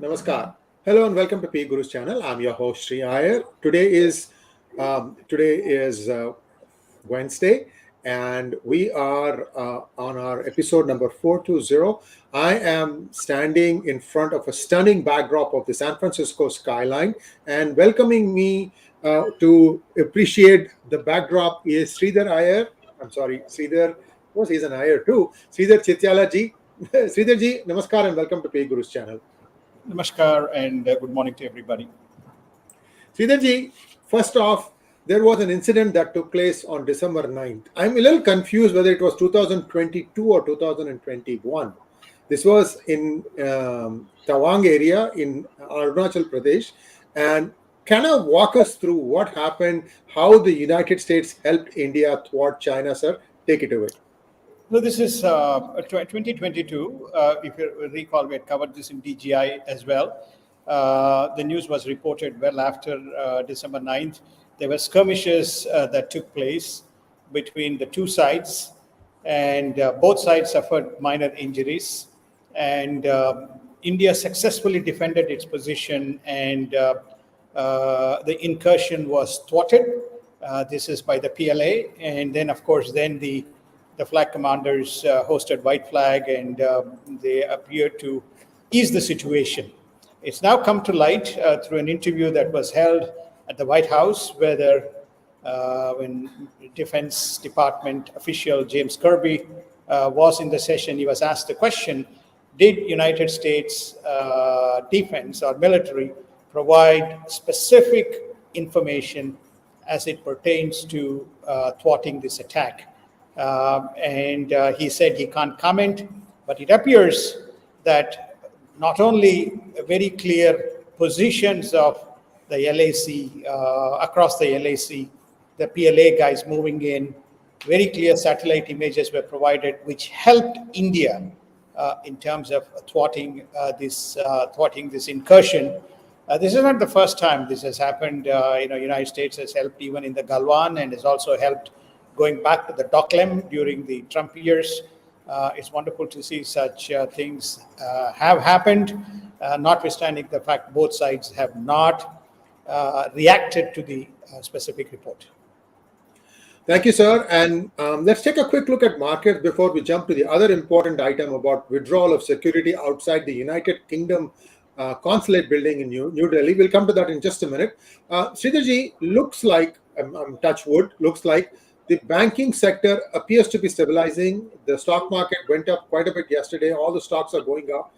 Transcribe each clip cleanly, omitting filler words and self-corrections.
Namaskar. Hello and welcome to P Guru's channel. I'm your host Sri Iyer. Today is Wednesday, and we are on our episode number 420. I am standing in front of a stunning backdrop of the San Francisco skyline, and welcoming me to appreciate the backdrop is Sridhar Iyer. I'm sorry, Sridhar. Of course, he's an Iyer too. Sridhar Chityala ji. Sridhar ji, namaskar and welcome to P Guru's channel. Namaskar and good morning to everybody. Sridharji, first off, there was an incident that took place on December 9th. I'm a little confused whether it was 2022 or 2021. This was in Tawang area in Arunachal Pradesh. And can you walk us through what happened, how the United States helped India thwart China, sir? Take it away. So this is 2022. If you recall, we had covered this in DGI as well. The news was reported well after December 9th. There were skirmishes that took place between the two sides, and both sides suffered minor injuries. And India successfully defended its position, and the incursion was thwarted. This is by the PLA, and then, of course, the flag commanders hosted white flag, and they appeared to ease the situation. It's now come to light through an interview that was held at the White House, where when Defense Department official James Kirby was in the session, he was asked the question, did United States defense or military provide specific information as it pertains to thwarting this attack? And he said he can't comment, but it appears that not only very clear positions of the LAC, across the LAC, the PLA guys moving in, very clear satellite images were provided, which helped India in terms of thwarting this incursion. This is not the first time this has happened. United States has helped even in the Galwan, and has also helped going back to the Doklem during the Trump years. It's wonderful to see such things have happened, notwithstanding the fact both sides have not reacted to the specific report. Thank you, sir. And let's take a quick look at markets before we jump to the other important item about withdrawal of security outside the United Kingdom Consulate building in New Delhi. We'll come to that in just a minute. Sridharji, looks like, touch wood, looks like the banking sector appears to be stabilizing. The stock market went up quite a bit yesterday. All the stocks are going up.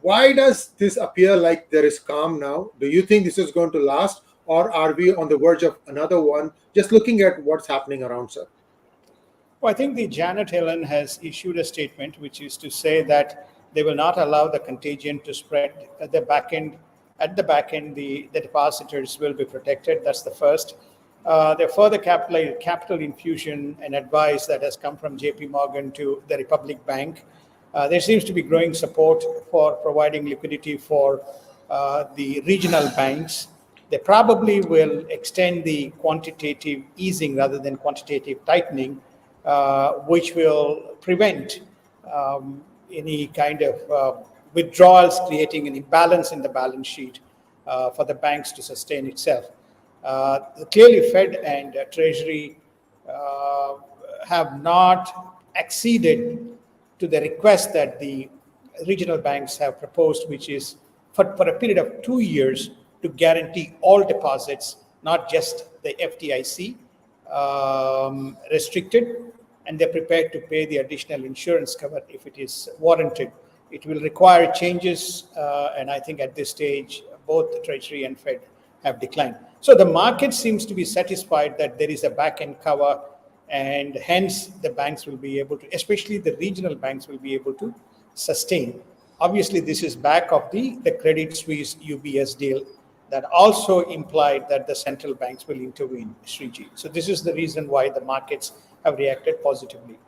Why does this appear like there is calm now? Do you think this is going to last, or are we on the verge of another one? Just looking at what's happening around, sir. Well, I think the Janet Yellen has issued a statement, which is to say that they will not allow the contagion to spread at the back end. At the back end, the depositors will be protected. That's the first. The further capital infusion and advice that has come from JP Morgan to the Republic Bank. There seems to be growing support for providing liquidity for the regional banks. They probably will extend the quantitative easing rather than quantitative tightening, which will prevent any kind of withdrawals, creating an imbalance in the balance sheet for the banks to sustain itself. Clearly, Fed and Treasury have not acceded to the request that the regional banks have proposed, which is for a period of 2 years to guarantee all deposits, not just the FDIC restricted, and they're prepared to pay the additional insurance cover if it is warranted. It will require changes, and I think at this stage, both the Treasury and Fed have declined. So the market seems to be satisfied that there is a back-end cover, and hence the banks will be able to, especially the regional banks, will be able to sustain. Obviously, this is back of the Credit Suisse UBS deal that also implied that the central banks will intervene, Sriji. So this is the reason why the markets have reacted positively.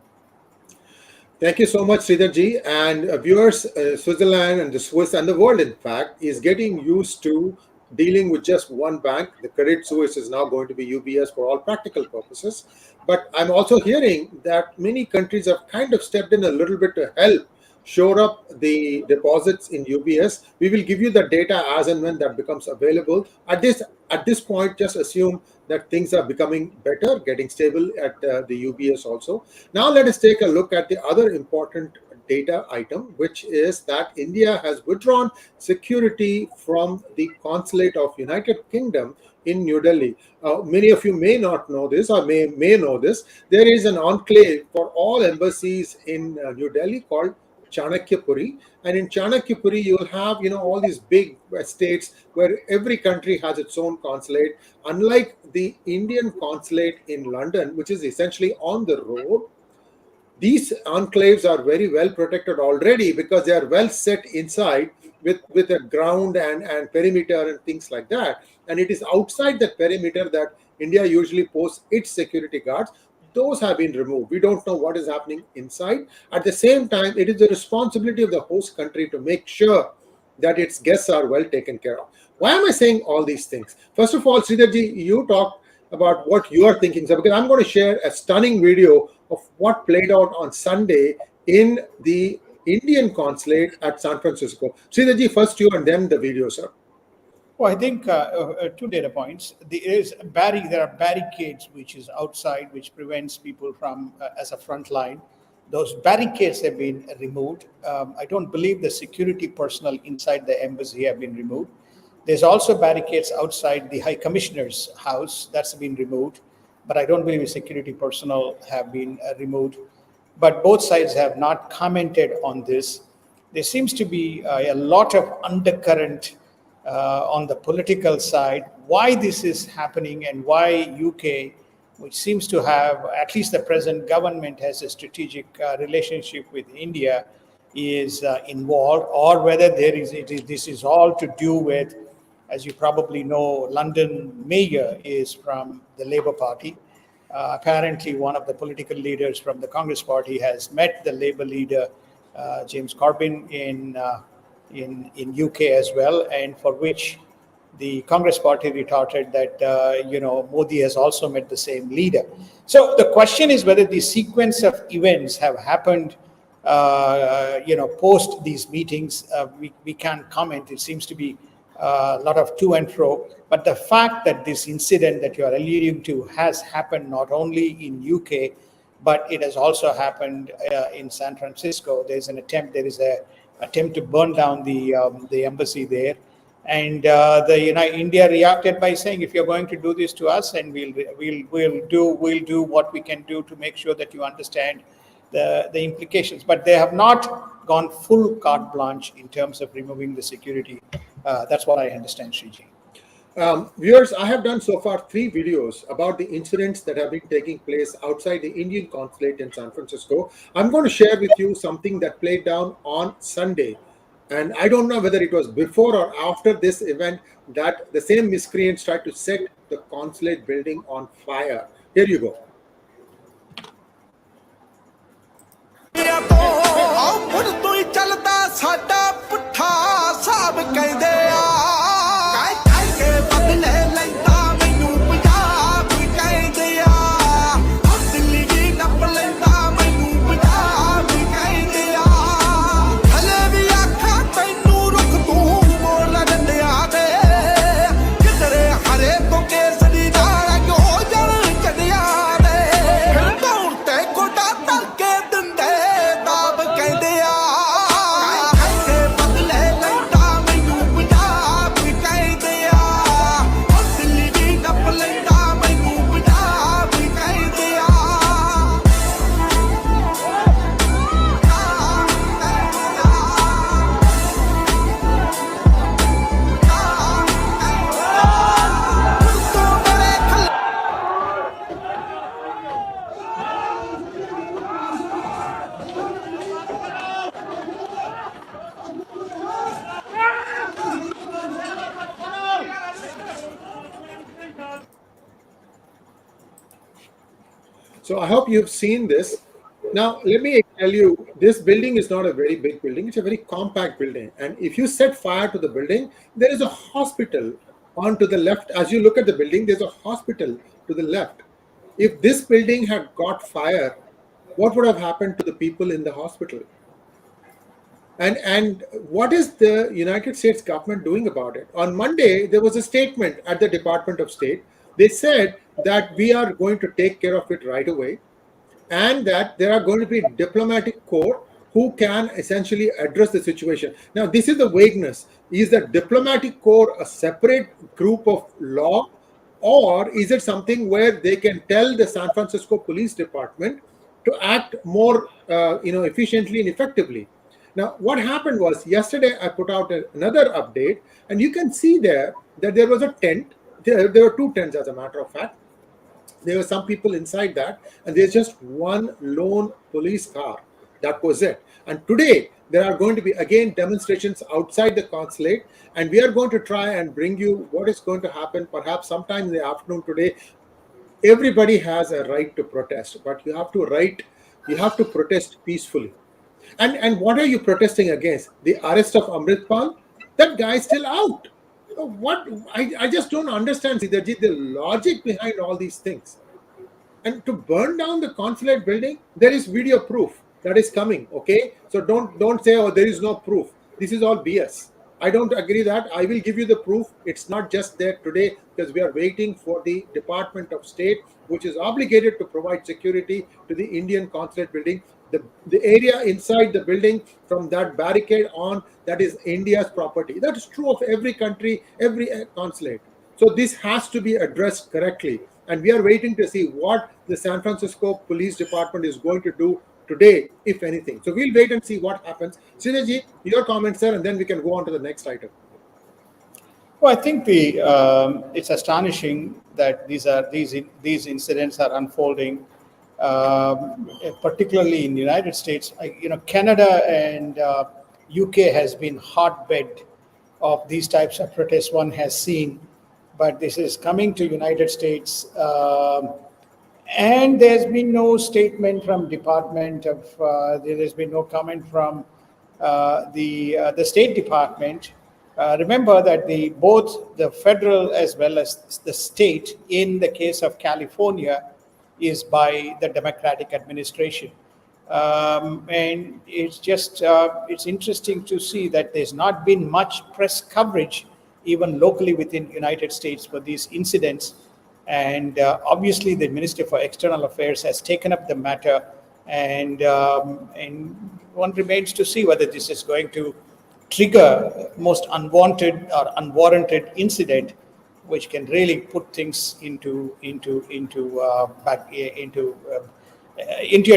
Thank you so much, Sridharji. And viewers, Switzerland and the Swiss and the world, in fact, is getting used to dealing with just one bank. The Credit Suisse is now going to be UBS for all practical purposes. But I'm also hearing that many countries have kind of stepped in a little bit to help shore up the deposits in UBS. We will give you the data as and when that becomes available. At this point, just assume that things are becoming better, getting stable at the UBS also. Now let us take a look at the other important data item, which is that India has withdrawn security from the Consulate of United Kingdom in New Delhi. Many of you may not know this, or may know this. There is an enclave for all embassies in New Delhi called Chanakyapuri, and in Chanakyapuri you will have all these big estates where every country has its own consulate. Unlike the Indian consulate in London, which is essentially on the road, these enclaves are very well protected already because they are well set inside with a ground and perimeter and things like that. And it is outside that perimeter that India usually posts its security guards. Those have been removed. We don't know what is happening inside. At the same time, it is the responsibility of the host country to make sure that its guests are well taken care of. Why am I saying all these things? First of all, Sridharji, you talk about what you are thinking, sir, because I'm going to share a stunning video of what played out on Sunday in the Indian consulate at San Francisco. Sridharji, first you and then the video, sir. Well, I think two data points. There are barricades which is outside, which prevents people from as a front line. Those barricades have been removed. I don't believe the security personnel inside the embassy have been removed. There's also barricades outside the High Commissioner's house that's been removed, but I don't believe the security personnel have been removed. But both sides have not commented on this. There seems to be a lot of undercurrent on the political side, why this is happening and why UK, which seems to have, at least the present government has a strategic relationship with India, is involved, or whether this is all to do with, as you probably know, London mayor is from the Labour Party. Apparently, one of the political leaders from the Congress Party has met the Labour leader, James Corbyn, in UK as well, and for which the Congress Party retorted that Modi has also met the same leader. So the question is whether the sequence of events have happened, post these meetings. We can't comment. It seems to be a lot of to and fro. But the fact that this incident that you are alluding to has happened not only in UK, but it has also happened in San Francisco. There is an attempt to burn down the embassy there, and India reacted by saying, if you're going to do this to us, and we'll do what we can do to make sure that you understand the implications. But they have not gone full carte blanche in terms of removing the security. That's what I understand, Sriji. Viewers, I have done so far 3 videos about the incidents that have been taking place outside the Indian consulate in San Francisco. I'm going to share with you something that played down on Sunday. And I don't know whether it was before or after this event that the same miscreants tried to set the consulate building on fire. Here you go. So I hope you've seen this. Now, let me tell you, this building is not a very big building. It's a very compact building. And if you set fire to the building, there is a hospital on to the left. As you look at the building, there's a hospital to the left. If this building had got fire, what would have happened to the people in the hospital? And what is the United States government doing about it? On Monday, there was a statement at the Department of State. They said that we are going to take care of it right away, and that there are going to be diplomatic corps who can essentially address the situation. Now, this is the vagueness. Is the diplomatic corps a separate group of law, or is it something where they can tell the San Francisco Police Department to act more, efficiently and effectively? Now, what happened was yesterday I put out another update, and you can see there that there was a tent. There were two tents, as a matter of fact. There were some people inside that, and there's just one lone police car. That was it. And today there are going to be again demonstrations outside the consulate, and we are going to try and bring you what is going to happen perhaps sometime in the afternoon today. Everybody has a right to protest, but you have to protest peacefully. And what are you protesting against? The arrest of Amritpal? That guy is still out. What I just don't understand, Siddharji, the logic behind all these things. And to burn down the consulate building, there is video proof that is coming. Okay, so don't say, oh, there is no proof. This is all BS. I don't agree that. I will give you the proof. It's not just there today, because we are waiting for the Department of State, which is obligated to provide security to the Indian consulate building. The area inside the building, from that barricade on, that is India's property. That is true of every country, every consulate. So this has to be addressed correctly. And we are waiting to see what the San Francisco Police Department is going to do today, if anything. So we'll wait and see what happens. Sridharji, your comments, sir, and then we can go on to the next item. Well, I think it's astonishing that these incidents are unfolding, particularly in the United States. Canada and UK has been hotbed of these types of protests one has seen, but this is coming to United States, and there's been no statement from Department of. There's been no comment from the State Department. Remember that both the federal as well as the state, in the case of California, is by the Democratic administration. And it's just it's interesting to see that there's not been much press coverage, even locally within United States, for these incidents. And obviously, the Ministry for External Affairs has taken up the matter, and one remains to see whether this is going to trigger most unwanted or unwarranted incident, which can really put things into a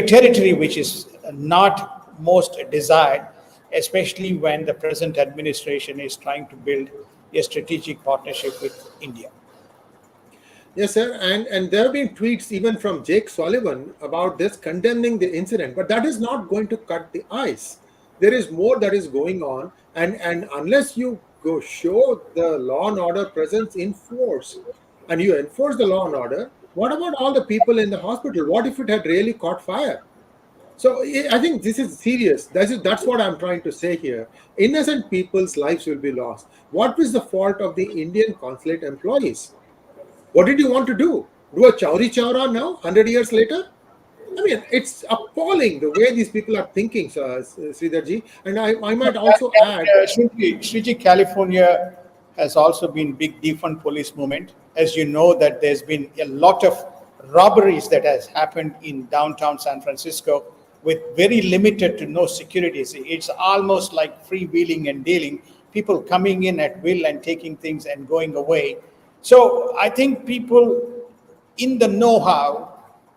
territory which is not most desired, especially when the present administration is trying to build a strategic partnership with India. Yes, sir. And there have been tweets even from Jake Sullivan about this, condemning the incident. But that is not going to cut the ice. There is more that is going on. And unless you go show the law and order presence in force, and you enforce the law and order, what about all the people in the hospital? What if it had really caught fire? So I think this is serious. That's what I'm trying to say here. Innocent people's lives will be lost. What was the fault of the Indian consulate employees? What did you want to do? Do a Chauri Chaura now, 100 years later? I mean, it's appalling the way these people are thinking, Sridharji. And I might also add... Sriji, California has also been big defund police movement. As you know, that there's been a lot of robberies that has happened in downtown San Francisco with very limited to no security. It's almost like freewheeling and dealing, people coming in at will and taking things and going away. So I think people in the know-how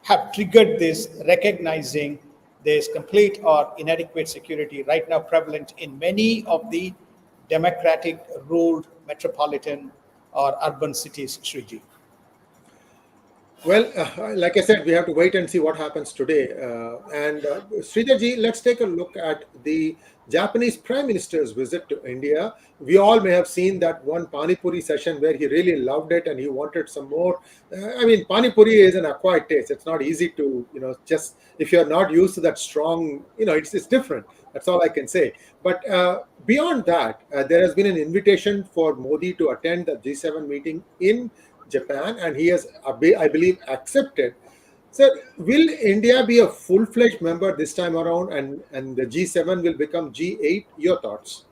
have triggered this, recognizing there's complete or inadequate security right now prevalent in many of the democratic ruled metropolitan or urban cities, Sriji. Well, like I said, we have to wait and see what happens today. Sridharji, let's take a look at the Japanese Prime Minister's visit to India. We all may have seen that one Pani Puri session where he really loved it and he wanted some more. I mean, Pani Puri is an acquired taste. It's not easy to, just if you're not used to that strong, it's different. That's all I can say. But beyond that, there has been an invitation for Modi to attend the G7 meeting in Japan, and he has, I believe, accepted. Sir, will India be a full-fledged member this time around, and the G7 will become G8? Your thoughts?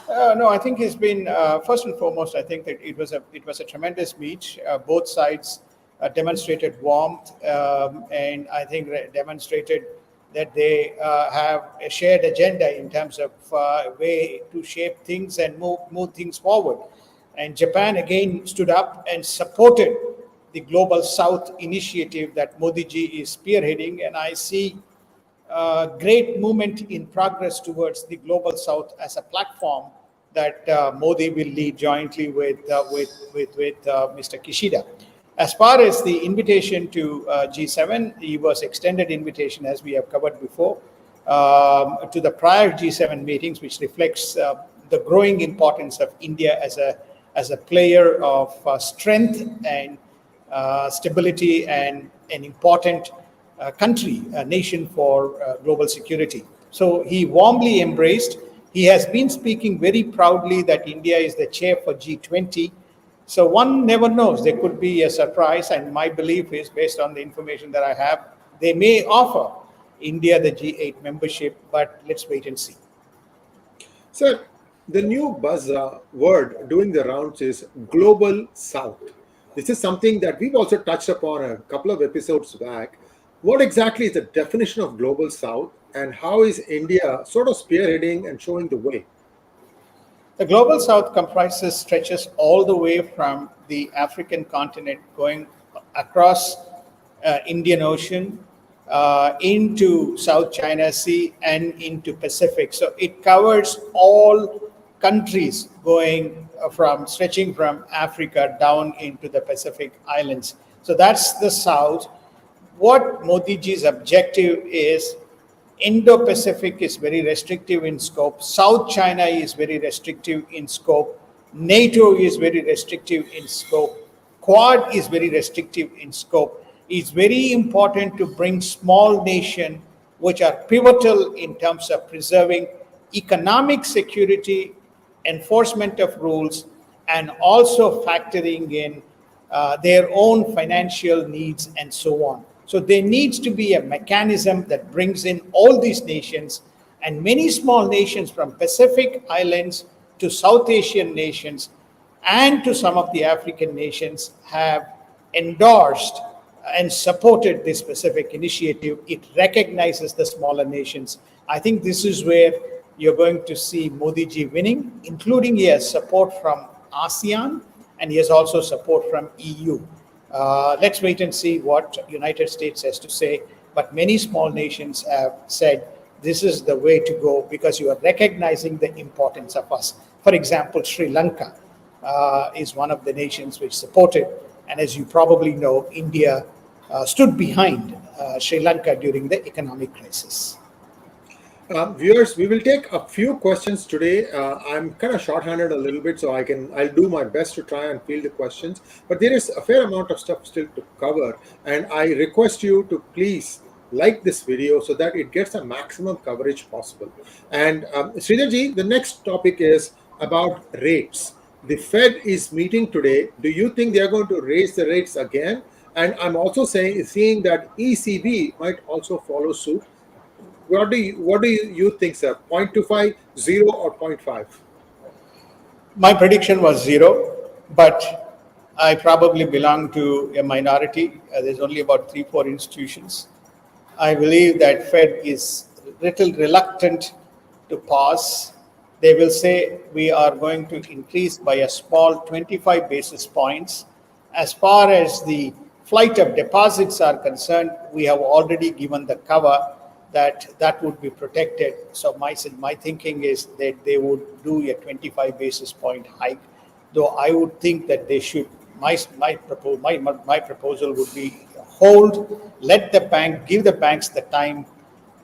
No, I think it's been first and foremost. I think that it was a tremendous meet. Both sides demonstrated warmth, and I think demonstrated that they have a shared agenda in terms of way to shape things and move things forward. And Japan again stood up and supported the Global South initiative that Modi ji is spearheading, and I see great movement in progress towards the global south as a platform that Modi will lead jointly with Mr. Kishida. As far as the invitation to G7, it was extended invitation as we have covered before to the prior G7 meetings, which reflects the growing importance of India as a player of strength and stability and an important country, a nation for global security. So he warmly embraced. He has been speaking very proudly that India is the chair for G20. So one never knows. There could be a surprise, and my belief is, based on the information that I have, they may offer India the G8 membership, but let's wait and see. Sir, the new word doing the rounds is Global South. This is something that we've also touched upon a couple of episodes back. What exactly is the definition of Global South, and how is India sort of spearheading and showing the way? The global south comprises stretches all the way from the African continent, going across Indian Ocean into South China Sea and into Pacific. So it covers all countries going from stretching from Africa down into the Pacific Islands. So that's the south. What Modi ji's objective is, Indo-Pacific is very restrictive in scope. South China is very restrictive in scope. NATO is very restrictive in scope. Quad is very restrictive in scope. It's very important to bring small nations, which are pivotal in terms of preserving economic security, enforcement of rules, and also factoring in their own financial needs and so on. So there needs to be a mechanism that brings in all these nations, and many small nations from Pacific Islands to South Asian nations and to some of the African nations have endorsed and supported this specific initiative. It recognizes the smaller nations. I think this is where you're going to see Modi ji winning, including he has support from ASEAN and he has also support from EU. Let's wait and see what United States has to say. But many small nations have said this is the way to go because you are recognizing the importance of us. For example, Sri Lanka is one of the nations which supported, and as you probably know, India stood behind Sri Lanka during the economic crisis. Viewers, we will take a few questions today. I'm kind of shorthanded a little bit, so I'll do my best to try and field the questions. But there is a fair amount of stuff still to cover, and I request you to please like this video so that it gets the maximum coverage possible. And Sridharji, the next topic is about rates. The Fed is meeting today. Do you think they are going to raise the rates again? And I'm also seeing that ECB might also follow suit. What do you think, sir? 0.25, 0, or 0.5? My prediction was 0, but I probably belong to a minority. There's only about 3-4 institutions. I believe that Fed is little reluctant to pause. They will say we are going to increase by a small 25 basis points. As far as the flight of deposits are concerned, we have already given the cover that would be protected. So my thinking is that they would do a 25 basis point hike, though I would think that they should. My proposal would be hold, let the bank, give the banks the time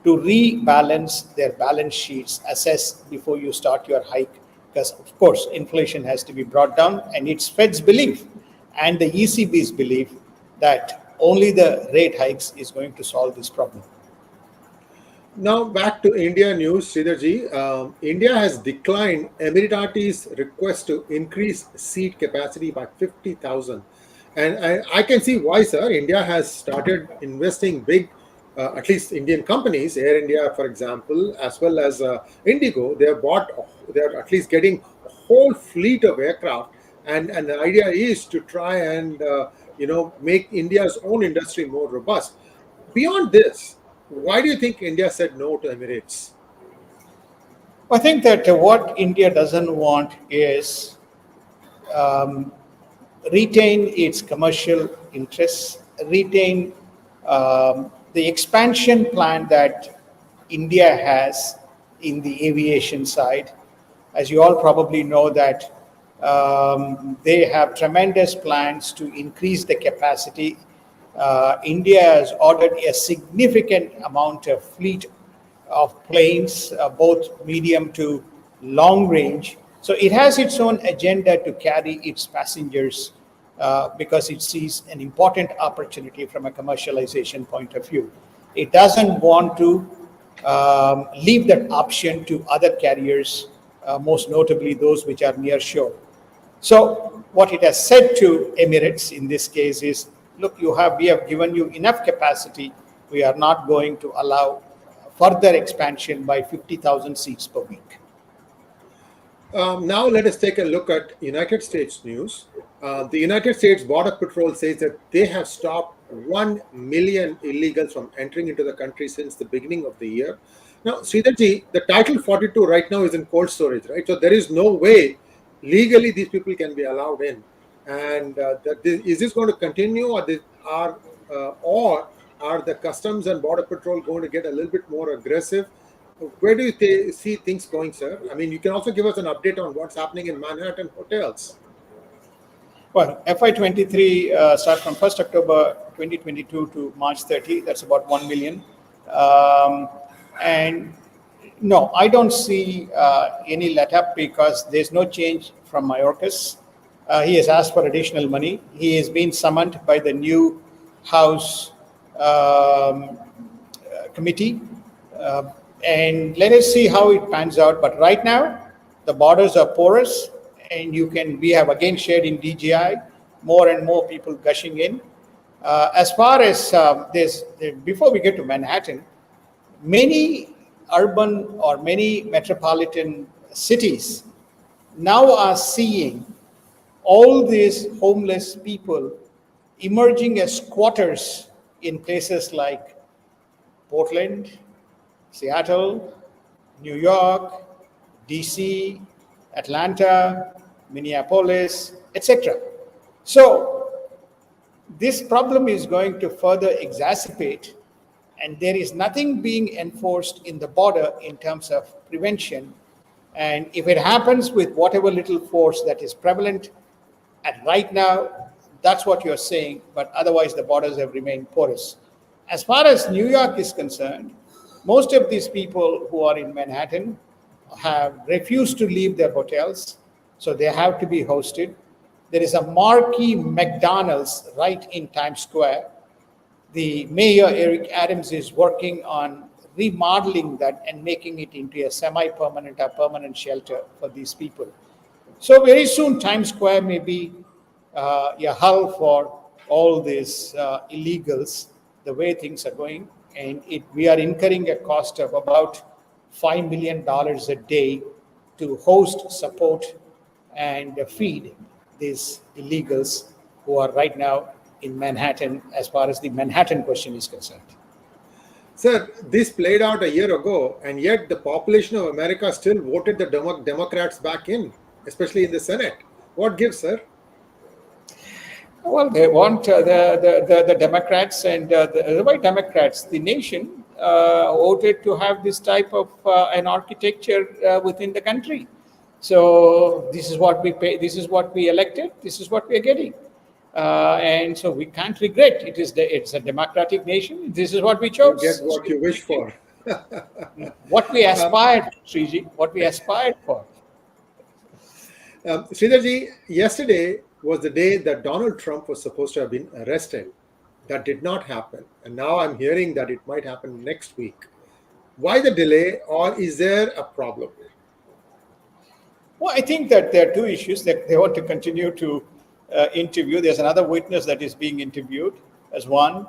to rebalance their balance sheets, assess before you start your hike, because of course inflation has to be brought down, and it's Fed's belief and the ECB's belief that only the rate hikes is going to solve this problem. Now back to India news, Sridharji. India has declined Emirati's request to increase seat capacity by 50,000. And I can see why, sir. India has started investing big, at least Indian companies, Air India, for example, as well as Indigo. They have bought, they are at least getting a whole fleet of aircraft. And the idea is to try and, make India's own industry more robust. Beyond this, why do you think India said no to Emirates? I think that what India doesn't want is um, retain its commercial interests, retain the expansion plan that India has in the aviation side. As you all probably know that they have tremendous plans to increase the capacity. India has ordered a significant amount of fleet of planes, both medium to long range. So it has its own agenda to carry its passengers because it sees an important opportunity from a commercialization point of view. It doesn't want to leave that option to other carriers, most notably those which are near shore. So what it has said to Emirates in this case is, look, we have given you enough capacity. We are not going to allow further expansion by 50,000 seats per week. Now let us take a look at United States news. The United States Border Patrol says that they have stopped 1 million illegals from entering into the country since the beginning of the year. Now, Sridharji, the Title 42 right now is in cold storage, right? So there is no way legally these people can be allowed in. And is this going to continue, or are the Customs and Border Patrol going to get a little bit more aggressive? Where do you see things going, sir? I mean, you can also give us an update on what's happening in Manhattan hotels. Well, FY23 starts from 1st October 2022 to March 30. That's about 1 million. And no, I don't see any let up because there's no change from Mayorkas. He has asked for additional money. He has been summoned by the new House committee. And let us see how it pans out. But right now, the borders are porous, and we have again shared in DGI, more and more people gushing in. As far as before we get to Manhattan, many urban or many metropolitan cities now are seeing all these homeless people emerging as squatters in places like Portland, Seattle, New York, DC, Atlanta, Minneapolis, etc. So this problem is going to further exacerbate, and there is nothing being enforced in the border in terms of prevention. And if it happens with whatever little force that is prevalent at right now, that's what you're saying, but otherwise the borders have remained porous. As far as New York is concerned, most of these people who are in Manhattan have refused to leave their hotels, so they have to be hosted. There is a marquee McDonald's right in Times Square. The mayor, Eric Adams, is working on remodeling that and making it into a semi-permanent or permanent shelter for these people. So very soon, Times Square may be a hull for all these illegals, the way things are going. And we are incurring a cost of about $5 million a day to host, support, and feed these illegals who are right now in Manhattan, as far as the Manhattan question is concerned. Sir, this played out a year ago, and yet the population of America still voted the Democrats back in, especially in the Senate. What gives, sir? Well, they want the Democrats and the white Democrats, the nation, voted to have this type of an architecture within the country. So this is what we pay. This is what we elected. This is what we are getting, and so we can't regret. It's a democratic nation. This is what we chose. You get what you wish for. What we aspired, Sriji. What we aspired for. Sridharji, yesterday was the day that Donald Trump was supposed to have been arrested. That did not happen. And now I'm hearing that it might happen next week. Why the delay, or is there a problem? Well, I think that there are two issues that they want to continue to interview. There's another witness that is being interviewed as one.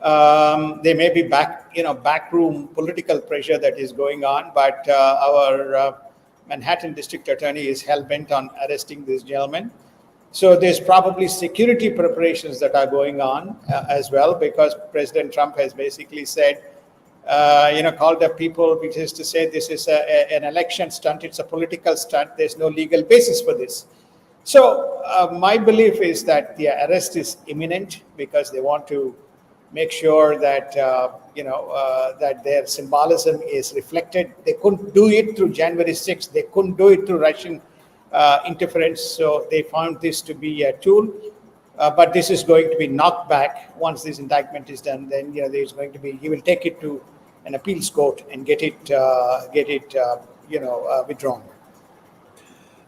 There may be backroom political pressure that is going on, but our Manhattan District Attorney is hell bent on arresting this gentleman. So there's probably security preparations that are going on as well, because President Trump has basically said, called up people, which is to say this is an election stunt. It's a political stunt. There's no legal basis for this. So my belief is that the arrest is imminent, because they want to make sure that that their symbolism is reflected. They couldn't do it through January 6th. They couldn't do it through Russian interference. So they found this to be a tool. But this is going to be knocked back once this indictment is done. Then there's going to be, he will take it to an appeals court and get it withdrawn.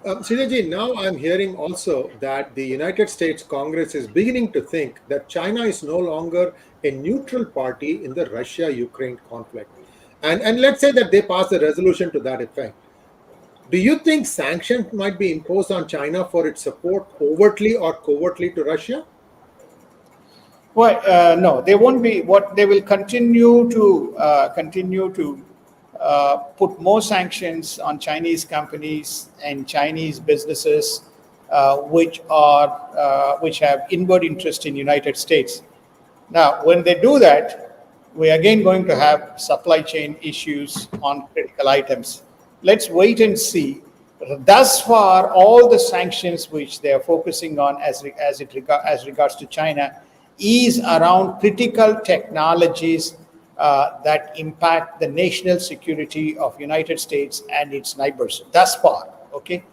Sridharji, now I'm hearing also that the United States Congress is beginning to think that China is no longer a neutral party in the Russia-Ukraine conflict. And let's say that they pass a resolution to that effect. Do you think sanctions might be imposed on China for its support overtly or covertly to Russia? Well, no, they won't be. What they will continue to put more sanctions on Chinese companies and Chinese businesses which have inward interest in United States. Now, when they do that, we're again going to have supply chain issues on critical items. Let's wait and see. Thus far, all the sanctions which they are focusing on as regards to China is around critical technologies that impact the national security of United States and its neighbors. Thus far, okay.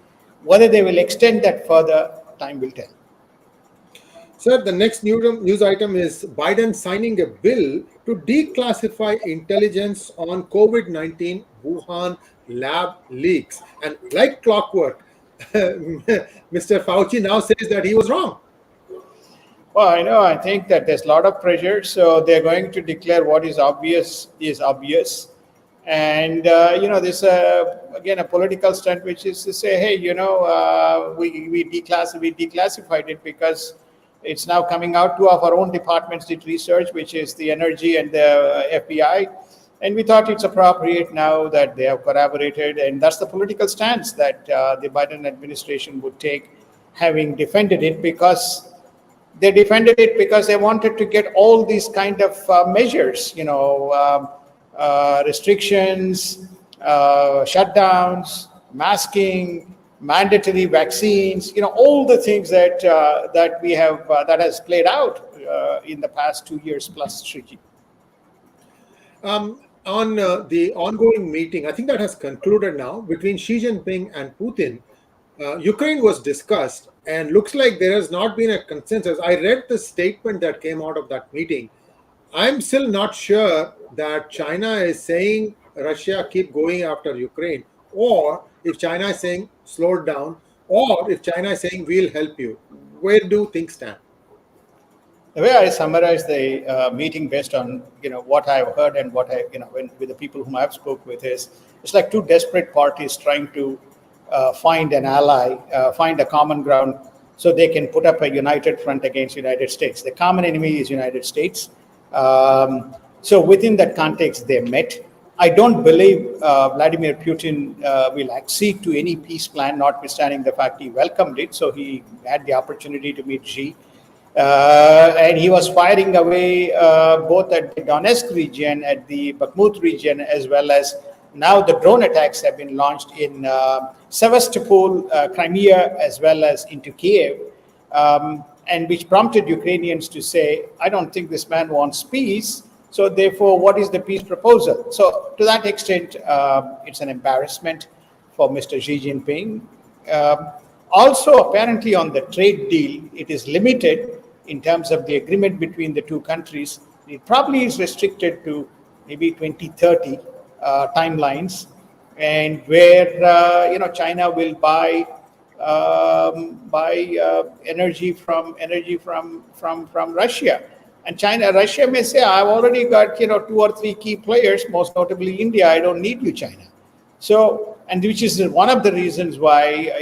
Whether they will extend that further, time will tell. Sir, the next news item is Biden signing a bill to declassify intelligence on COVID-19 Wuhan lab leaks. And like clockwork, Mr. Fauci now says that he was wrong. Well, I think that there's a lot of pressure. So they're going to declare what is obvious is obvious. And, this, again, a political stunt, which is to say, hey, we declassified it because it's now coming out. Two of our own departments did research, which is the energy and the FBI. And we thought it's appropriate now that they have corroborated. And that's the political stance that the Biden administration would take, having defended it, because they defended it because they wanted to get all these kind of measures, restrictions, shutdowns, masking, mandatory vaccines, all the things that we have that has played out in the past 2 years plus, Shriji. On the ongoing meeting, I think that has concluded now, between Xi Jinping and Putin, Ukraine was discussed, and looks like there has not been a consensus. I read the statement that came out of that meeting. I'm still not sure that China is saying Russia keep going after Ukraine, or if China is saying slow down, or if China is saying we'll help you. Where do things stand? The way I summarize the meeting based on what I've heard and what I with the people whom I've spoke with is, it's like two desperate parties trying to find an ally, find a common ground, so they can put up a united front against United States. The common enemy is United States. So within that context, they met. I don't believe Vladimir Putin will accede to any peace plan, notwithstanding the fact he welcomed it. So he had the opportunity to meet Xi. And he was firing away both at the Donetsk region, at the Bakhmut region, as well as now the drone attacks have been launched in Sevastopol, Crimea, as well as into Kiev, and which prompted Ukrainians to say, I don't think this man wants peace. So therefore, what is the peace proposal? So to that extent, it's an embarrassment for Mr. Xi Jinping. Also, apparently on the trade deal, it is limited in terms of the agreement between the two countries. It probably is restricted to maybe 2030 timelines, and where China will buy energy from Russia. And Russia may say, I've already got 2 or 3 key players, most notably India. I don't need you, China. So, and which is one of the reasons why,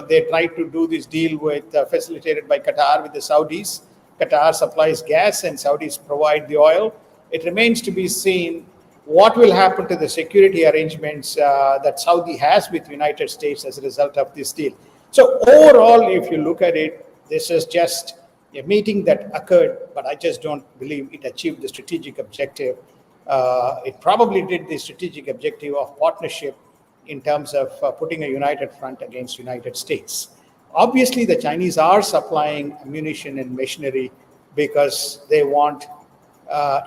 they tried to do this deal with, facilitated by Qatar with the Saudis. Qatar supplies gas and Saudis provide the oil. It remains to be seen what will happen to the security arrangements that Saudi has with United States as a result of this deal. So overall, if you look at it, this is just a meeting that occurred, but I just don't believe it achieved the strategic objective. It probably did the strategic objective of partnership in terms of putting a united front against United States. Obviously, the Chinese are supplying ammunition and machinery because they want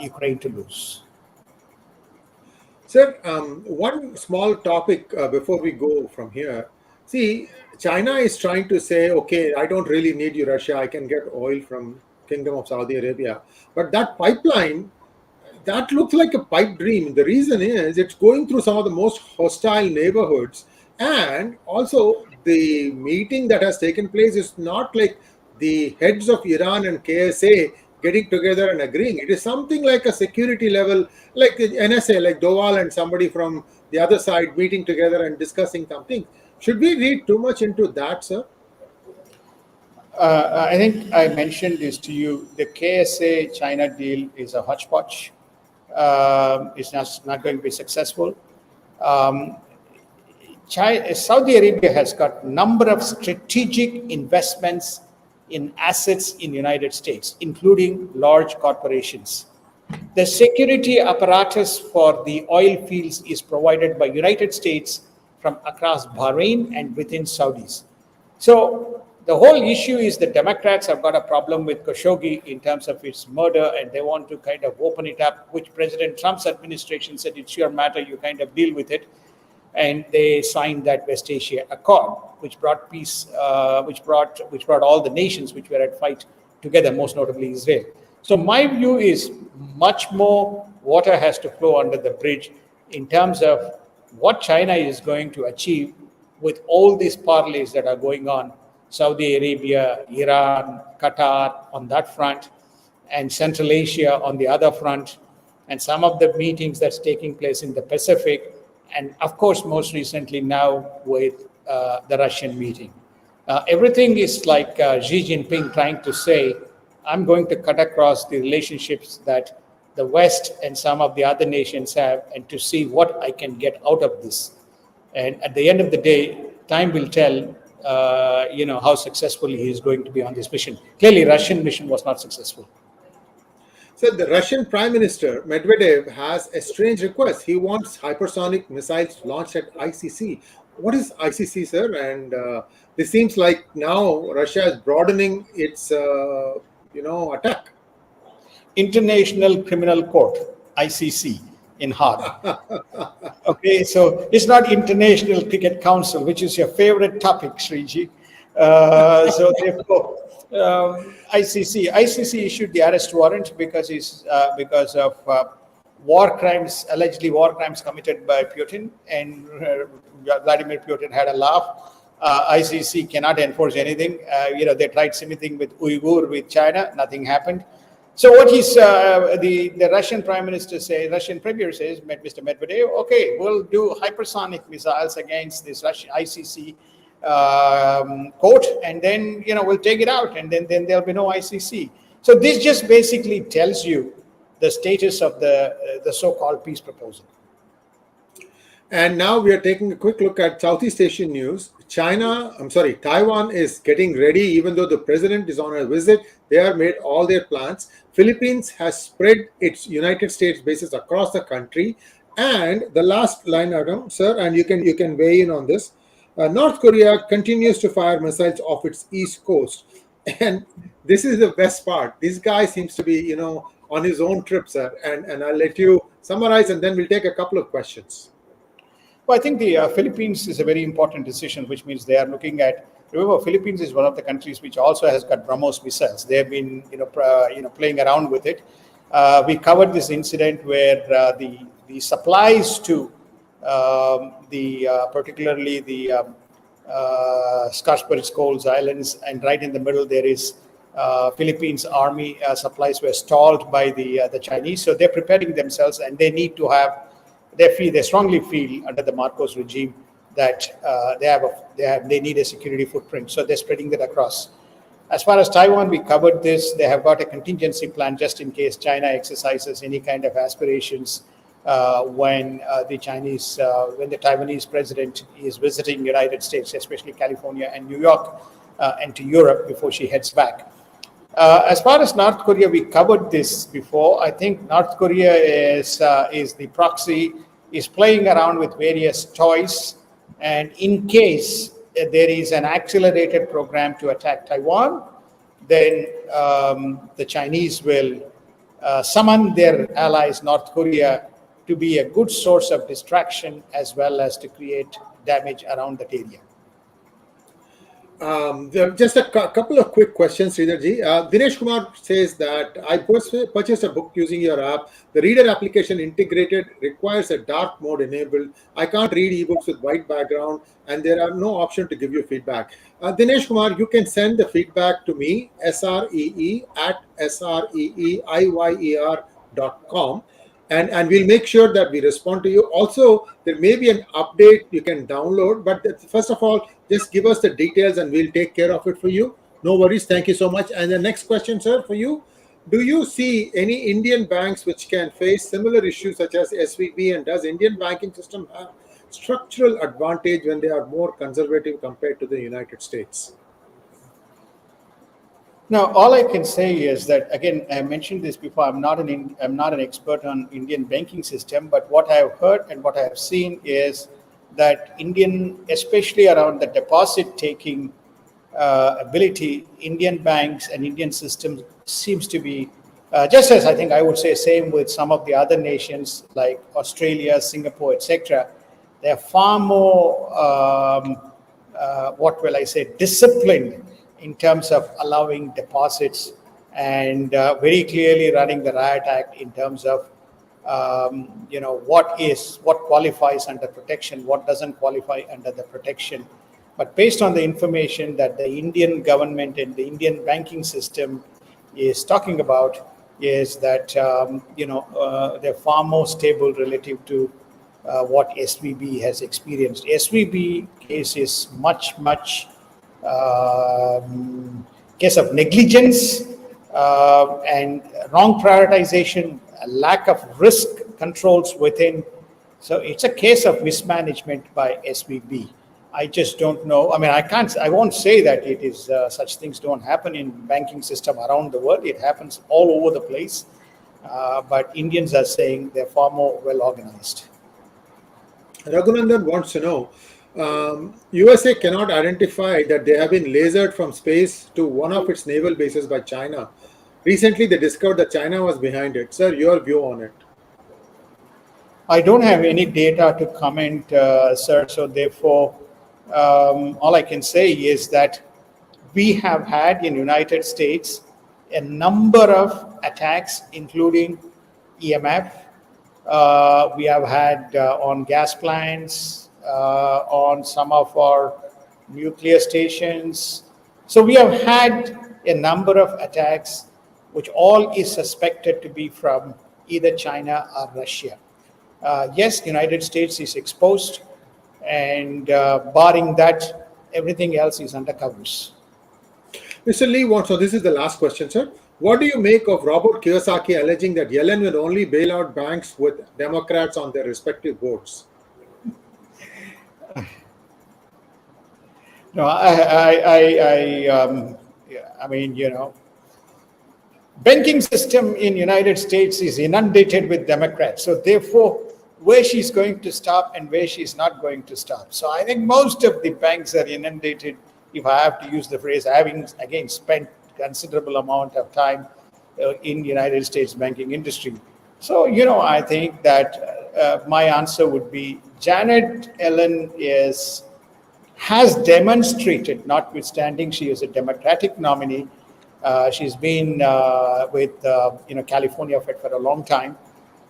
Ukraine to lose. Sir, one small topic before we go from here. See, China is trying to say, okay, I don't really need you, Russia. I can get oil from Kingdom of Saudi Arabia. But that pipeline, that looks like a pipe dream. The reason is it's going through some of the most hostile neighborhoods. And also, the meeting that has taken place is not like the heads of Iran and KSA getting together and agreeing. It is something like a security level, like the NSA, like Doval and somebody from the other side meeting together and discussing something. Should we read too much into that, sir? I think I mentioned this to you. The KSA China deal is a hodgepodge. It's not going to be successful. Saudi Arabia has got a number of strategic investments in assets in United States, including large corporations. The security apparatus for the oil fields is provided by United States from across Bahrain and within Saudis. So the whole issue is the Democrats have got a problem with Khashoggi in terms of its murder, and they want to kind of open it up, which President Trump's administration said it's your matter, you kind of deal with it. And they signed that West Asia Accord, which brought peace, which brought all the nations which were at fight together, most notably Israel. So my view is much more water has to flow under the bridge in terms of what China is going to achieve with all these parlays that are going on, Saudi Arabia, Iran, Qatar on that front, and Central Asia on the other front, and some of the meetings that's taking place in the Pacific, and of course, most recently now with the Russian meeting. Everything is like Xi Jinping trying to say, I'm going to cut across the relationships that the West and some of the other nations have, and to see what I can get out of this. And at the end of the day, time will tell, how successful he is going to be on this mission. Clearly, Russian mission was not successful. So the Russian Prime Minister Medvedev has a strange request. He wants hypersonic missiles launched at ICC. What is ICC, sir? And this seems like now Russia is broadening its, attack. International Criminal Court, ICC, in Hague. Okay, so it's not International Cricket Council, which is your favorite topic, Sriji. So therefore, ICC issued the arrest warrant because of allegedly war crimes committed by Putin, and Vladimir Putin had a laugh. ICC cannot enforce anything. They tried something with Uyghur, with China, nothing happened. So what the Russian Prime Minister says, Russian Premier says, Mr. Medvedev, okay, we'll do hypersonic missiles against this Russian ICC court, and then we'll take it out, and then there'll be no ICC. So this just basically tells you the status of the so-called peace proposal. And now we are taking a quick look at Southeast Asian news. Taiwan is getting ready, even though the president is on a visit. They have made all their plans. Philippines has spread its United States bases across the country. And the last line item, sir, and you can weigh in on this. North Korea continues to fire missiles off its east coast. And this is the best part. This guy seems to be, on his own trip, sir. And I'll let you summarize, and then we'll take a couple of questions. Well, I think the Philippines is a very important decision, which means they are looking at. Remember, Philippines is one of the countries which also has got BrahMos missiles. They have been, playing around with it. We covered this incident where the supplies to particularly the Skarspers Islands, and right in the middle there is Philippines Army supplies were stalled by the Chinese. So they're preparing themselves, and they need to have they strongly feel under the Marcos regime that they need a security footprint. So they're spreading that across. As far as Taiwan, we covered this. They have got a contingency plan just in case China exercises any kind of aspirations when the Taiwanese president is visiting United States, especially California and New York, and to Europe before she heads back. As far as North Korea, we covered this before. I think North Korea is the proxy, is playing around with various toys, and in case there is an accelerated program to attack Taiwan, then the Chinese will summon their allies, North Korea, to be a good source of distraction as well as to create damage around that area. Just a couple of quick questions, Sridharji. Dinesh Kumar says that I purchased a book using your app. The reader application integrated requires a dark mode enabled. I can't read ebooks with white background, and there are no option to give you feedback. Dinesh Kumar, you can send the feedback to me, sree@sreeiyer.com. And we'll make sure that we respond to you. Also, there may be an update you can download, but first of all, just give us the details and we'll take care of it for you. No worries. Thank you so much. And the next question, sir, for you. Do you see any Indian banks which can face similar issues such as SVB, and does Indian banking system have structural advantage when they are more conservative compared to the United States? Now, all I can say is that, again, I mentioned this before. I'm not an expert on Indian banking system, but what I have heard and what I have seen is that especially around the deposit taking ability, Indian banks and Indian systems seems to be just as I think I would say same with some of the other nations like Australia, Singapore, etc. They are far more disciplined in terms of allowing deposits and very clearly running the Riot Act in terms of what qualifies under protection, what doesn't qualify under the protection. But based on the information that the Indian government and the Indian banking system is talking about, is that they're far more stable relative to what SVB has experienced. SVB case is much case of negligence and wrong prioritization, lack of risk controls within. So it's a case of mismanagement by SVB. I just don't know. I mean, I won't say that it is such things don't happen in banking system around the world. It happens all over the place. But Indians are saying they're far more well organized. Raghunandan wants to know, USA cannot identify that they have been lasered from space to one of its naval bases by China. Recently, they discovered that China was behind it. Sir, your view on it? I don't have any data to comment, sir. So therefore, all I can say is that we have had in United States a number of attacks, including EMF. We have had on gas plants, on some of our nuclear stations. So we have had a number of attacks, which all is suspected to be from either China or Russia. Yes, the United States is exposed, and barring that, everything else is under covers. Mr. Lee wants, so this is the last question, sir. What do you make of Robert Kiyosaki alleging that Yellen will only bail out banks with Democrats on their respective boards? No, I mean, banking system in United States is inundated with Democrats. So therefore, where she's going to stop and where she's not going to stop. So I think most of the banks are inundated, if I have to use the phrase, having, again, spent considerable amount of time in United States banking industry. So, I think that my answer would be Janet Yellen has demonstrated, notwithstanding she is a Democratic nominee, she's been with California for a long time.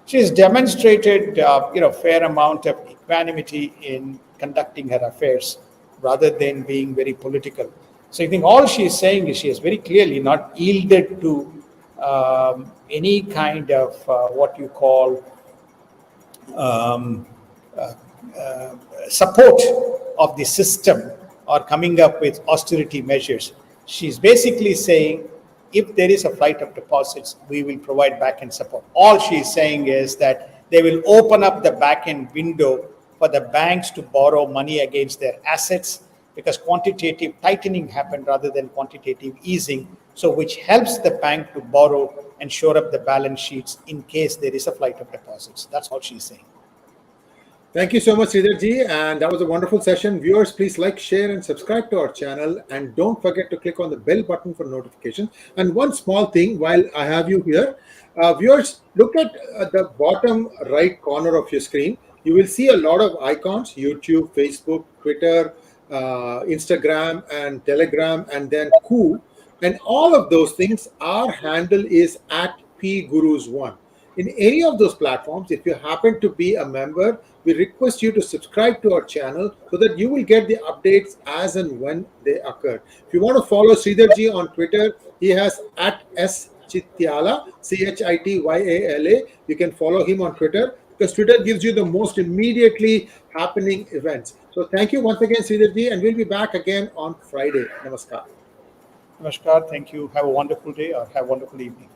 She's demonstrated fair amount of equanimity in conducting her affairs rather than being very political. So I think all she is saying is she has very clearly not yielded to any kind of what you call um, uh, support of the system or coming up with austerity measures. She's basically saying, if there is a flight of deposits, we will provide back-end support. All she's saying is that they will open up the back-end window for the banks to borrow money against their assets, because quantitative tightening happened rather than quantitative easing, so which helps the bank to borrow and shore up the balance sheets in case there is a flight of deposits. That's all she's saying. Thank you so much, Sridhar ji, and that was a wonderful session. Viewers, please like, share, and subscribe to our channel, and don't forget to click on the bell button for notifications. And one small thing while I have you here, viewers, look at the bottom right corner of your screen. You will see a lot of icons: YouTube, Facebook, Twitter, Instagram, and Telegram, and then Koo. And all of those things, our handle is at pgurus1. In any of those platforms, if you happen to be a member, we request you to subscribe to our channel so that you will get the updates as and when they occur. If you want to follow Sridhar ji on Twitter, he has at @Chityala, Chityala. You can follow him on Twitter because Twitter gives you the most immediately happening events. So thank you once again, Sridhar ji, and we'll be back again on Friday. Namaskar. Namaskar. Thank you. Have a wonderful day or have a wonderful evening.